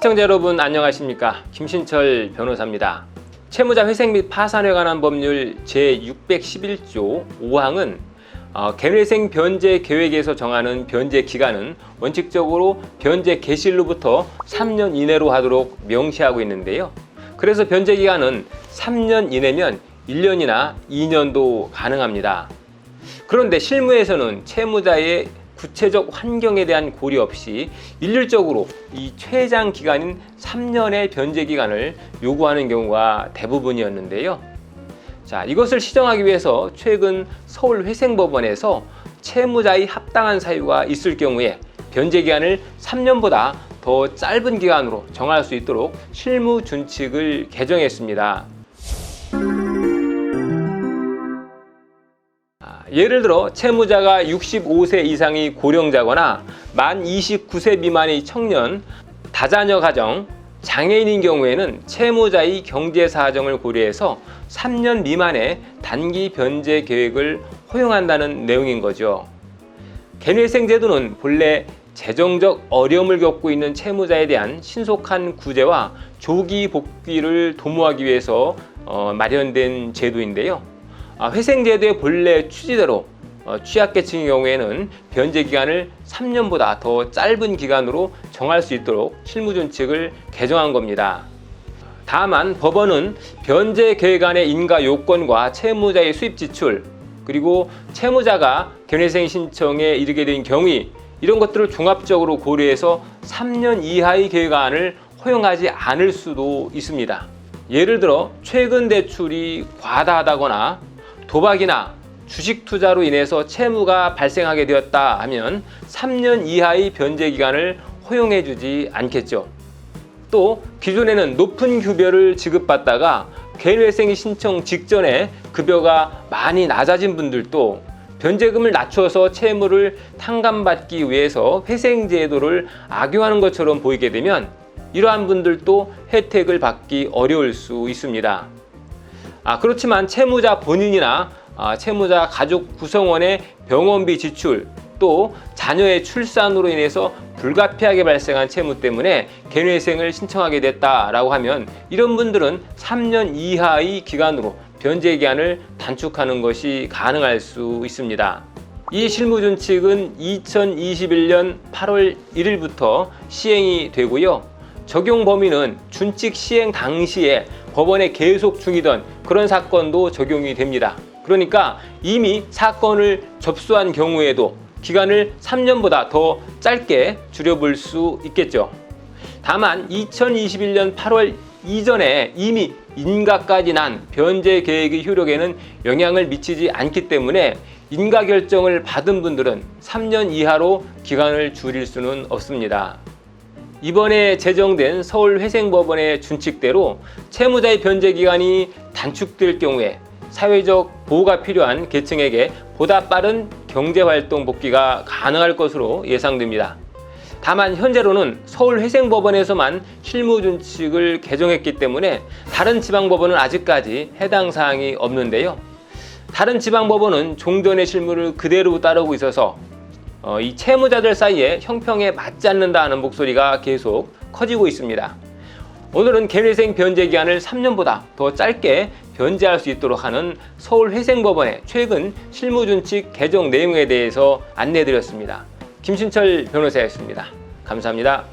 시청자 여러분 안녕하십니까? 김신철 변호사입니다. 채무자 회생 및 파산에 관한 법률 제611조 5항은 개회생 변제 계획에서 정하는 변제 기간은 원칙적으로 변제 개시일로부터 3년 이내로 하도록 명시하고 있는데요. 그래서 변제 기간은 3년 이내면 1년이나 2년도 가능합니다. 그런데 실무에서는 채무자의 구체적 환경에 대한 고려 없이 일률적으로 이 최장 기간인 3년의 변제 기간을 요구하는 경우가 대부분이었는데요. 자, 이것을 시정하기 위해서 최근 서울회생법원에서 채무자의 합당한 사유가 있을 경우에 변제 기간을 3년보다 더 짧은 기간으로 정할 수 있도록 실무 준칙을 개정했습니다. 예를 들어 채무자가 65세 이상의 고령자거나 만 29세 미만의 청년, 다자녀 가정, 장애인인 경우에는 채무자의 경제 사정을 고려해서 3년 미만의 단기 변제 계획을 허용한다는 내용인 거죠. 개회생 제도는 본래 재정적 어려움을 겪고 있는 채무자에 대한 신속한 구제와 조기 복귀를 도모하기 위해서 마련된 제도인데요. 회생제도의 본래 취지대로 취약계층의 경우에는 변제 기간을 3년보다 더 짧은 기간으로 정할 수 있도록 실무준칙을 개정한 겁니다. 다만 법원은 변제 계획 안의 인가 요건과 채무자의 수입 지출, 그리고 채무자가 개회생 신청에 이르게 된 경위, 이런 것들을 종합적으로 고려해서 3년 이하의 계획안을 허용하지 않을 수도 있습니다. 예를 들어 최근 대출이 과다하다거나 도박이나 주식 투자로 인해서 채무가 발생하게 되었다 하면 3년 이하의 변제 기간을 허용해 주지 않겠죠. 또 기존에는 높은 급여를 지급받다가 개회생 신청 직전에 급여가 많이 낮아진 분들도 변제금을 낮춰서 채무를 탕감받기 위해서 회생제도를 악용하는 것처럼 보이게 되면 이러한 분들도 혜택을 받기 어려울 수 있습니다. 그렇지만 채무자 본인이나 채무자 가족 구성원의 병원비 지출, 또 자녀의 출산으로 인해서 불가피하게 발생한 채무 때문에 개회생을 신청하게 됐다라고 하면 이런 분들은 3년 이하의 기간으로 변제 기한을 단축하는 것이 가능할 수 있습니다. 이 실무준칙은 2021년 8월 1일부터 시행이 되고요. 적용 범위는 준칙 시행 당시에 법원에 계속 중이던 그런 사건도 적용이 됩니다. 그러니까 이미 사건을 접수한 경우에도 기간을 3년보다 더 짧게 줄여볼 수 있겠죠. 다만 2021년 8월 이전에 이미 인가까지 난 변제 계획의 효력에는 영향을 미치지 않기 때문에 인가 결정을 받은 분들은 3년 이하로 기간을 줄일 수는 없습니다. 이번에 제정된 서울회생법원의 준칙대로 채무자의 변제 기간이 단축될 경우에 사회적 보호가 필요한 계층에게 보다 빠른 경제활동 복귀가 가능할 것으로 예상됩니다. 다만 현재로는 서울회생법원에서만 실무준칙을 개정했기 때문에 다른 지방법원은 아직까지 해당 사항이 없는데요. 다른 지방법원은 종전의 실무를 그대로 따르고 있어서 이 채무자들 사이에 형평에 맞지 않는다는 목소리가 계속 커지고 있습니다. 오늘은 개회생 변제 기한을 3년보다 더 짧게 변제할 수 있도록 하는 서울회생법원의 최근 실무준칙 개정 내용에 대해서 안내드렸습니다. 김신철 변호사였습니다. 감사합니다.